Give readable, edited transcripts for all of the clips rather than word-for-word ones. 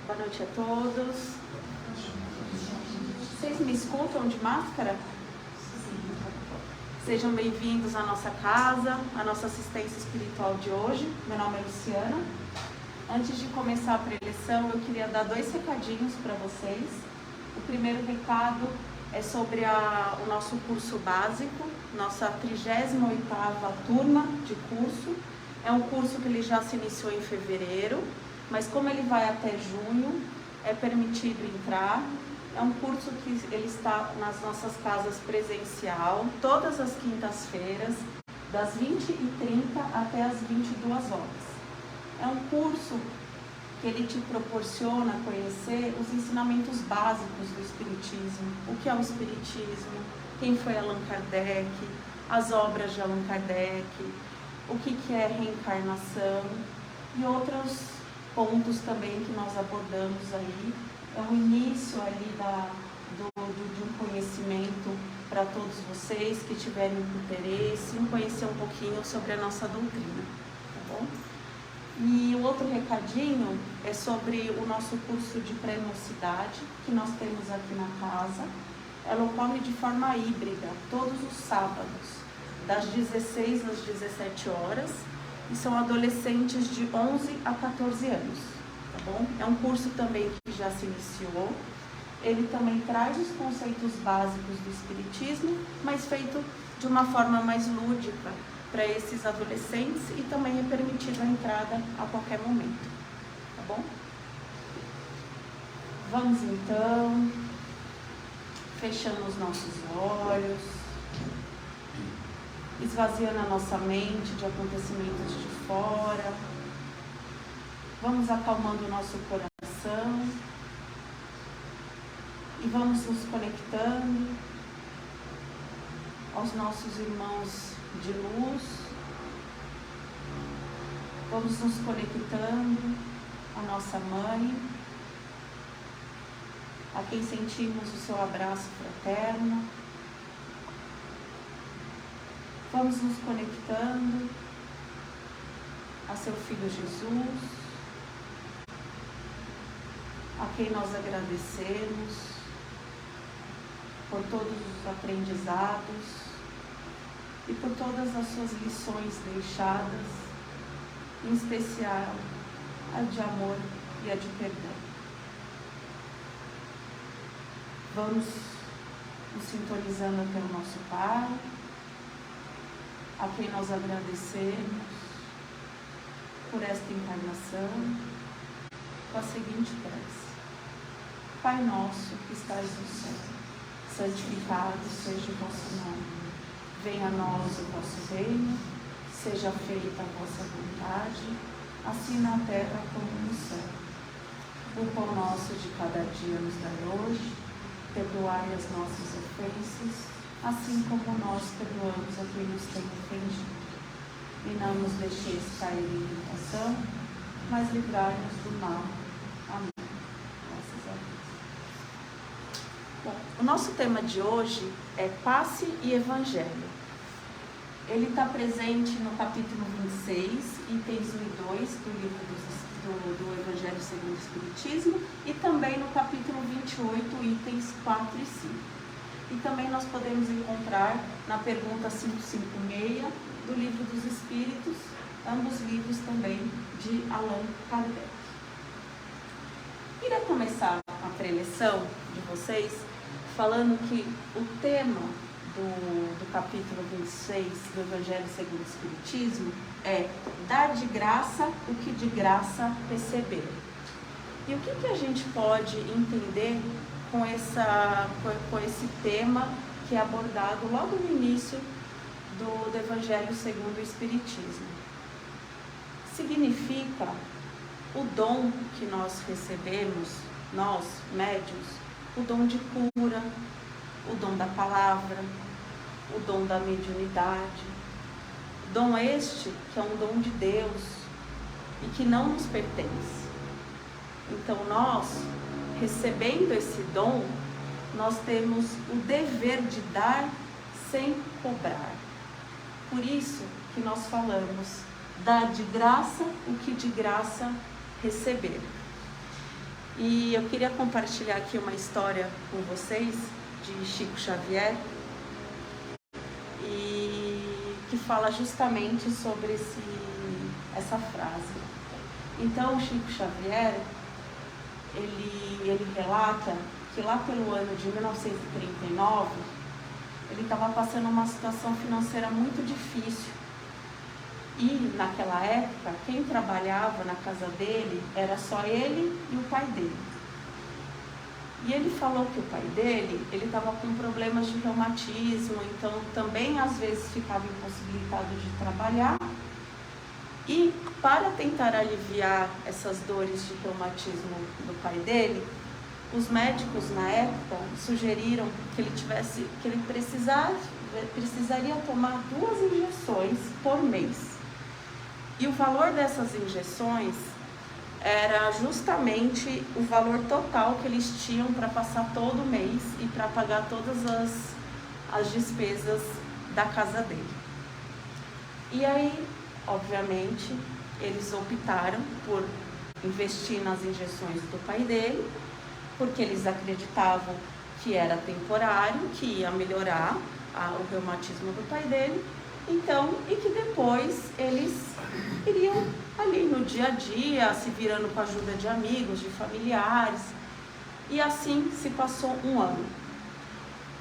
Boa noite a todos. Vocês me escutam de máscara? Sejam bem-vindos à nossa casa, à nossa assistência espiritual de hoje. Meu nome é Luciana. Antes de começar a preleção, eu queria dar 2 recadinhos para vocês. O primeiro recado é sobre o nosso curso básico, nossa 38ª turma de curso. É um curso que ele já se iniciou em fevereiro, mas como ele vai até junho, é permitido entrar. É um curso que ele está nas nossas casas presencial, todas as quintas-feiras, das 20h30 até as 22 horas. É um curso que ele te proporciona conhecer os ensinamentos básicos do Espiritismo, o que é o Espiritismo, quem foi Allan Kardec, as obras de Allan Kardec, o que é reencarnação e outros pontos também que nós abordamos aí. É o início ali de um conhecimento para todos vocês que tiverem interesse em conhecer um pouquinho sobre a nossa doutrina, tá bom? E o outro recadinho é sobre o nosso curso de pré-mocidade que nós temos aqui na casa. Ela ocorre de forma híbrida, todos os sábados, das 16 às 17 horas, e são adolescentes de 11 a 14 anos, tá bom? É um curso também que já se iniciou. Ele também traz os conceitos básicos do Espiritismo, mas feito de uma forma mais lúdica para esses adolescentes, e também é permitida a entrada a qualquer momento, tá bom? Vamos então, fechando os nossos olhos, esvaziando a nossa mente de acontecimentos de fora. Vamos acalmando o nosso coração e vamos nos conectando aos nossos irmãos de luz. Vamos nos conectando à nossa mãe, a quem sentimos o seu abraço fraterno. Vamos nos conectando a seu Filho Jesus, a quem nós agradecemos por todos os aprendizados e por todas as suas lições deixadas, em especial a de amor e a de perdão. Vamos nos sintonizando até o nosso Pai, a quem nós agradecemos por esta encarnação, com a seguinte prece: Pai nosso que estais no céu, santificado seja o vosso nome. Venha a nós o vosso reino, seja feita a vossa vontade, assim na terra como no céu. O pão nosso de cada dia nos dai hoje, perdoai as nossas ofensas, assim como nós perdoamos a quem nos tem ofendido. E não nos deixeis cair em tentação, mas livrai-nos do mal. Amém. Graças a Deus. Bom, o nosso tema de hoje é Passe e Evangelho. Ele está presente no capítulo 26, itens 1 e 2 do livro do Evangelho segundo o Espiritismo, e também no capítulo 28, itens 4 e 5. E também nós podemos encontrar na pergunta 556 do Livro dos Espíritos, ambos livros também de Allan Kardec. Queria começar a preleção de vocês falando que o tema do capítulo 26 do Evangelho segundo o Espiritismo é dar de graça o que de graça receber. E o que a gente pode entender com esse tema que é abordado logo no início do Evangelho segundo o Espiritismo? Significa o dom que nós recebemos, nós, médiuns, o dom de cura, o dom da palavra, o dom da mediunidade. Dom este que é um dom de Deus e que não nos pertence. Então nós, recebendo esse dom, nós temos o dever de dar sem cobrar. Por isso que nós falamos, dar de graça o que de graça receber. E eu queria compartilhar aqui uma história com vocês de Chico Xavier, e que fala justamente sobre essa frase. Então, Chico Xavier, ele relata que lá pelo ano de 1939, ele estava passando uma situação financeira muito difícil. E naquela época, quem trabalhava na casa dele era só ele e o pai dele. E ele falou que o pai dele, ele estava com problemas de reumatismo, então também às vezes ficava impossibilitado de trabalhar. E para tentar aliviar essas dores de reumatismo do pai dele, os médicos na época sugeriram que ele precisaria tomar 2 injeções por mês. E o valor dessas injeções era justamente o valor total que eles tinham para passar todo mês e para pagar todas as despesas da casa dele. E aí, obviamente, eles optaram por investir nas injeções do pai dele, porque eles acreditavam que era temporário, que ia melhorar o reumatismo do pai dele, então, e que depois eles iriam ali no dia a dia, se virando com a ajuda de amigos, de familiares, e assim se passou 1 ano.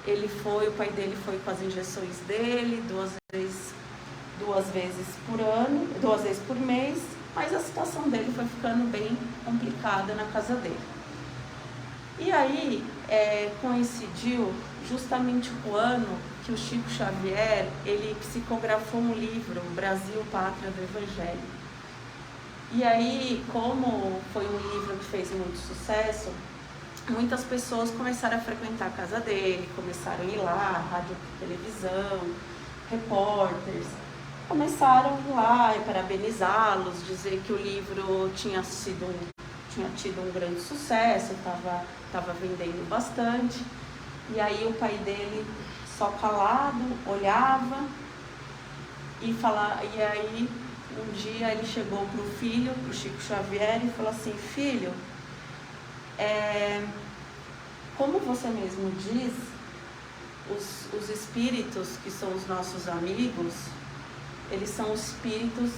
O pai dele foi com as injeções dele 2 vezes por ano, 2 vezes por mês, mas a situação dele foi ficando bem complicada na casa dele. E aí coincidiu justamente o ano que o Chico Xavier, ele psicografou um livro, Brasil, Pátria do Evangelho. E aí, como foi um livro que fez muito sucesso, muitas pessoas começaram a frequentar a casa dele, começaram a ir lá, rádio, televisão, repórteres, começaram a ir lá e parabenizá-los, dizer que o livro tinha tido um grande sucesso, estava vendendo bastante. E aí o pai dele, só calado, olhava e falava. E aí um dia ele chegou para o filho, para o Chico Xavier, e falou assim: filho, como você mesmo diz, os espíritos que são os nossos amigos, eles são os espíritos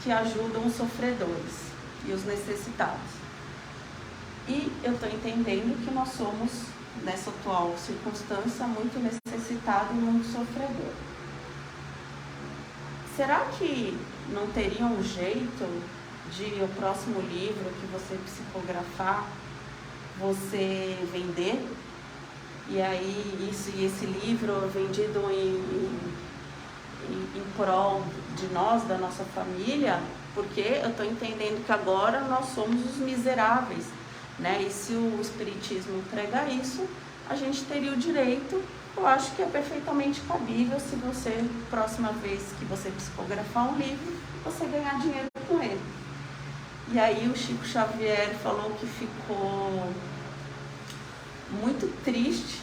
que ajudam os sofredores e os necessitados. E eu estou entendendo que nós somos, nessa atual circunstância, muito necessitado e muito sofredor. Será que não teria um jeito de o próximo livro que você psicografar, você vender? E aí esse livro vendido em prol de nós, da nossa família, porque eu estou entendendo que agora nós somos os miseráveis, né? E se o Espiritismo prega isso, a gente teria o direito. Eu acho que é perfeitamente cabível, se você, próxima vez que você psicografar um livro, você ganhar dinheiro com ele. E aí o Chico Xavier falou que ficou muito triste,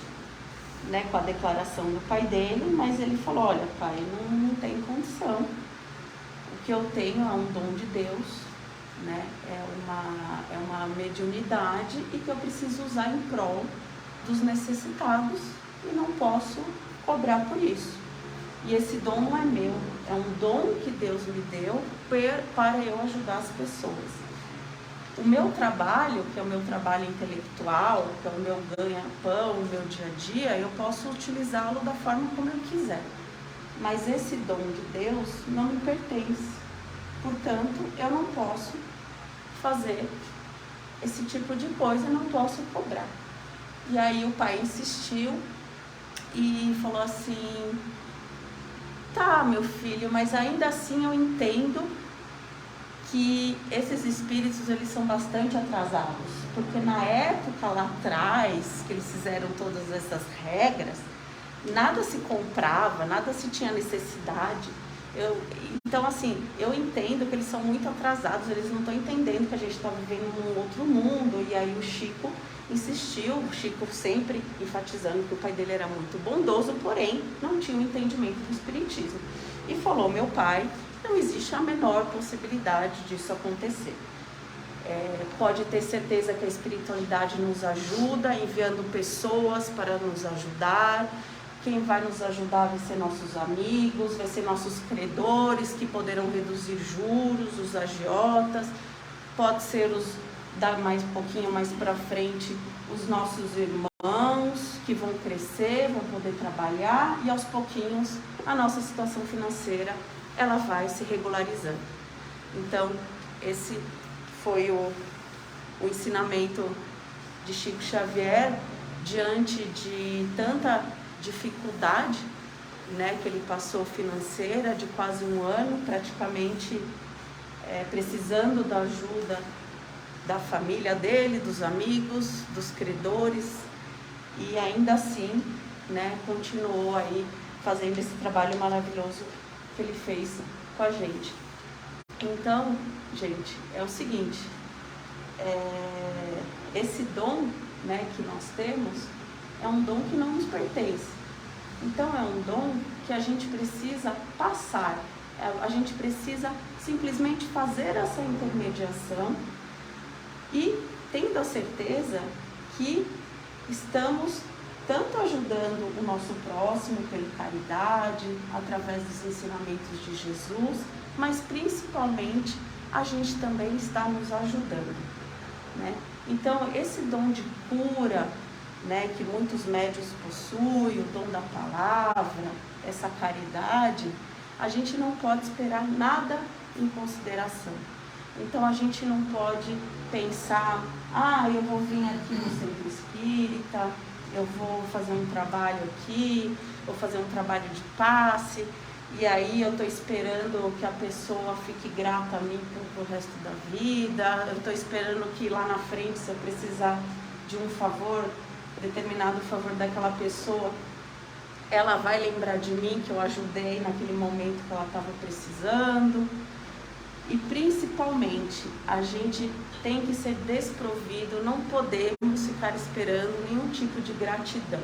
né, com a declaração do pai dele, mas ele falou: olha, pai, não tem condição. O que eu tenho é um dom de Deus, né? É uma mediunidade, e que eu preciso usar em prol dos necessitados e não posso cobrar por isso. E esse dom não é meu, é um dom que Deus me deu para eu ajudar as pessoas. O meu trabalho, que é o meu trabalho intelectual, que é o meu ganha-pão, o meu dia a dia, eu posso utilizá-lo da forma como eu quiser. Mas esse dom de Deus não me pertence. Portanto, eu não posso fazer esse tipo de coisa, eu não posso cobrar. E aí o pai insistiu e falou assim: tá, meu filho, mas ainda assim eu entendo que esses espíritos, eles são bastante atrasados, porque na época lá atrás, que eles fizeram todas essas regras, nada se comprava, nada se tinha necessidade. Então, assim, eu entendo que eles são muito atrasados, eles não estão entendendo que a gente está vivendo num outro mundo. E aí o Chico insistiu, o Chico sempre enfatizando que o pai dele era muito bondoso, porém não tinha um entendimento do espiritismo. E falou: meu pai, não existe a menor possibilidade disso acontecer. pode ter certeza que a espiritualidade nos ajuda, enviando pessoas para nos ajudar. Quem vai nos ajudar vai ser nossos amigos, vai ser nossos credores, que poderão reduzir juros, os agiotas, pode ser dar mais um pouquinho mais para frente, os nossos irmãos, que vão crescer, vão poder trabalhar, e aos pouquinhos a nossa situação financeira, ela vai se regularizando. Então, esse foi o ensinamento de Chico Xavier, diante de tanta dificuldade, né, que ele passou financeira, de quase um ano, praticamente precisando da ajuda da família dele, dos amigos, dos credores, e ainda assim, né, continuou aí fazendo esse trabalho maravilhoso que ele fez com a gente. Então, gente, é o seguinte, esse dom, né, que nós temos, é um dom que não nos pertence. Então, é um dom que a gente precisa passar, a gente precisa simplesmente fazer essa intermediação e tendo a certeza que estamos tanto ajudando o nosso próximo pela caridade, através dos ensinamentos de Jesus, mas principalmente a gente também está nos ajudando, né? Então, esse dom de cura, né, que muitos médiuns possuem, o dom da palavra, essa caridade, a gente não pode esperar nada em consideração. Então, a gente não pode pensar, eu vou vir aqui no centro espírita, eu vou fazer um trabalho aqui, vou fazer um trabalho de passe, e aí eu estou esperando que a pessoa fique grata a mim pro resto da vida, eu estou esperando que lá na frente, se eu precisar de um favor, determinado favor daquela pessoa, ela vai lembrar de mim, que eu ajudei naquele momento que ela estava precisando. E principalmente, a gente tem que ser desprovido, não podemos ficar esperando nenhum tipo de gratidão.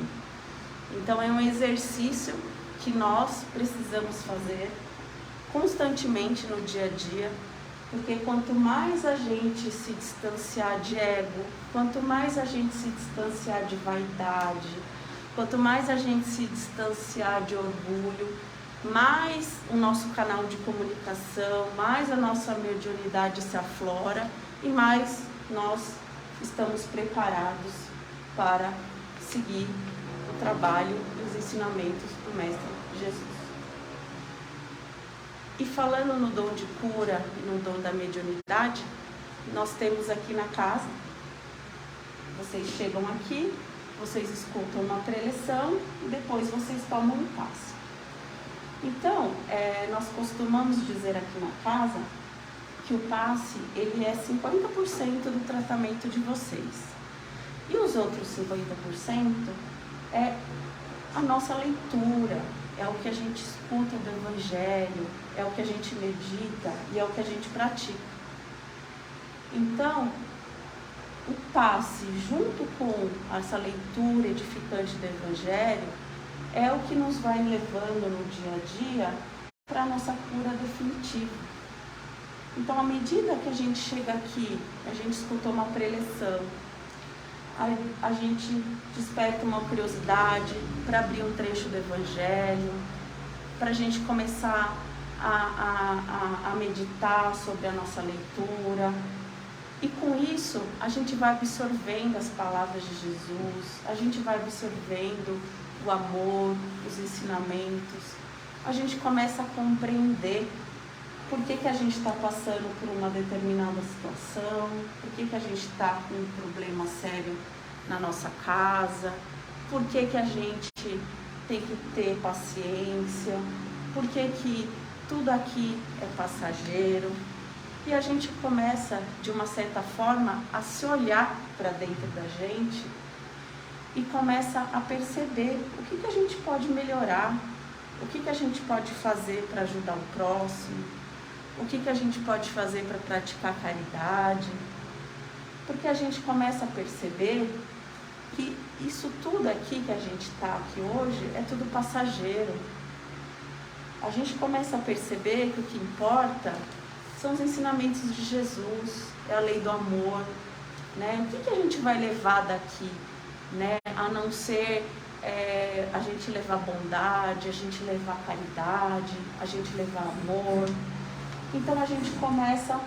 Então, é um exercício que nós precisamos fazer constantemente no dia a dia, porque quanto mais a gente se distanciar de ego, quanto mais a gente se distanciar de vaidade, quanto mais a gente se distanciar de orgulho, mais o nosso canal de comunicação, mais a nossa mediunidade se aflora e mais nós estamos preparados para seguir o trabalho e os ensinamentos do Mestre Jesus. E falando no dom de cura e no dom da mediunidade, nós temos aqui na casa, vocês chegam aqui, vocês escutam uma preleção e depois vocês tomam um passe. Então, nós costumamos dizer aqui na casa que o passe, ele é 50% do tratamento de vocês. E os outros 50% é a nossa leitura, é o que a gente escuta do Evangelho, é o que a gente medita e é o que a gente pratica. Então, o passe, junto com essa leitura edificante do Evangelho, é o que nos vai levando no dia a dia para a nossa cura definitiva. Então, à medida que a gente chega aqui, a gente escutou uma preleção, a gente desperta uma curiosidade para abrir um trecho do Evangelho, para a gente começar a meditar sobre a nossa leitura. E com isso, a gente vai absorvendo as palavras de Jesus, a gente vai absorvendo o amor, os ensinamentos. A gente começa a compreender por que a gente está passando por uma determinada situação, por que a gente está com um problema sério na nossa casa, por que a gente tem que ter paciência, por que tudo aqui é passageiro. E a gente começa, de uma certa forma, a se olhar para dentro da gente e começa a perceber o que a gente pode melhorar, o que a gente pode fazer para ajudar o próximo, o que a gente pode fazer para praticar caridade, porque a gente começa a perceber que isso tudo aqui que a gente está aqui hoje é tudo passageiro. A gente começa a perceber que o que importa São os ensinamentos de Jesus, é a lei do amor, né? O que a gente vai levar daqui, né? A não ser a gente levar bondade, a gente levar caridade, a gente levar amor. Então a gente começa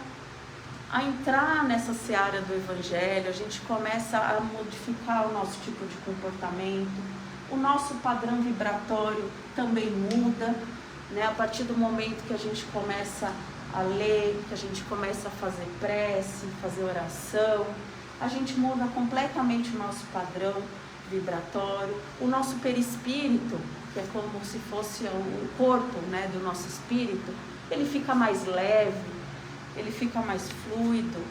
a entrar nessa seara do Evangelho, a gente começa a modificar o nosso tipo de comportamento, o nosso padrão vibratório também muda, né? A partir do momento que a gente começa a ler, que a gente começa a fazer prece, fazer oração, a gente muda completamente o nosso padrão vibratório, o nosso perispírito, que é como se fosse o corpo, né, do nosso espírito, ele fica mais leve, ele fica mais fluido,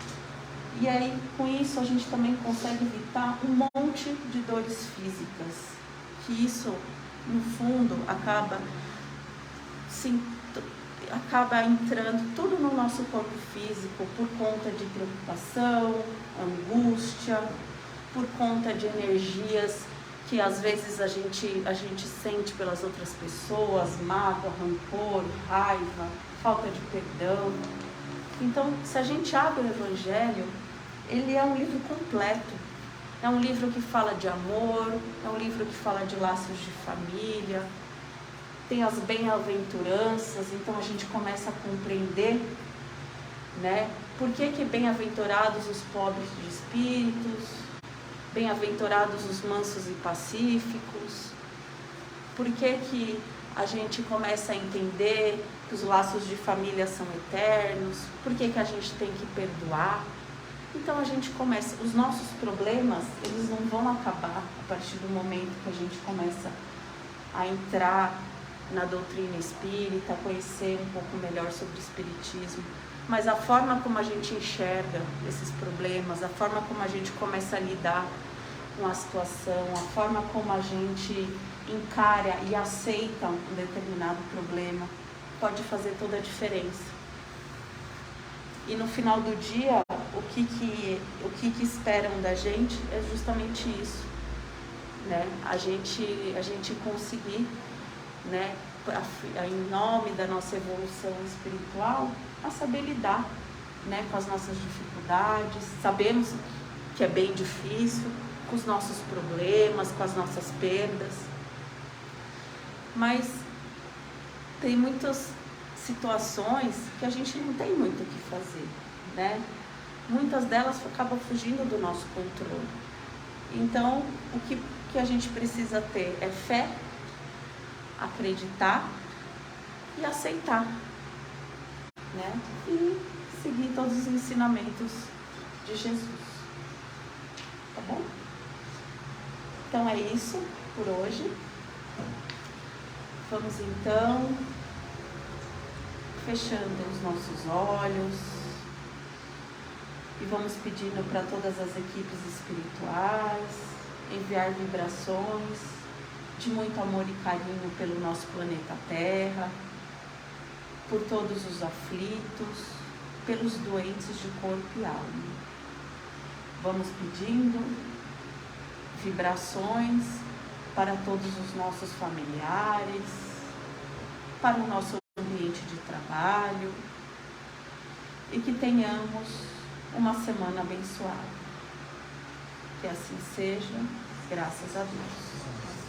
e aí com isso a gente também consegue evitar um monte de dores físicas, que isso no fundo acaba entrando tudo no nosso corpo físico por conta de preocupação, angústia, por conta de energias que às vezes a gente sente pelas outras pessoas, mágoa, rancor, raiva, falta de perdão. Então, se a gente abre o Evangelho, ele é um livro completo. É um livro que fala de amor, é um livro que fala de laços de família, tem as bem-aventuranças, então a gente começa a compreender, né? Por que bem-aventurados os pobres de espíritos, bem-aventurados os mansos e pacíficos, por que a gente começa a entender que os laços de família são eternos, por que a gente tem que perdoar. Então a gente começa, os nossos problemas, eles não vão acabar a partir do momento que a gente começa a entrar na doutrina espírita, conhecer um pouco melhor sobre o espiritismo, mas a forma como a gente enxerga esses problemas, a forma como a gente começa a lidar com a situação, a forma como a gente encara e aceita um determinado problema, pode fazer toda a diferença. E no final do dia, o que esperam da gente é justamente isso, né? A gente conseguir, né, em nome da nossa evolução espiritual, a saber lidar, né, com as nossas dificuldades. Sabemos que é bem difícil, com os nossos problemas, com as nossas perdas, mas tem muitas situações que a gente não tem muito o que fazer, né? Muitas delas acabam fugindo do nosso controle. Então, o que a gente precisa ter é fé, acreditar e aceitar, né? E seguir todos os ensinamentos de Jesus. Tá bom? Então é isso por hoje. Vamos então fechando os nossos olhos e vamos pedindo para todas as equipes espirituais enviar vibrações de muito amor e carinho pelo nosso planeta Terra, por todos os aflitos, pelos doentes de corpo e alma. Vamos pedindo vibrações para todos os nossos familiares, para o nosso ambiente de trabalho, e que tenhamos uma semana abençoada. Que assim seja, graças a Deus.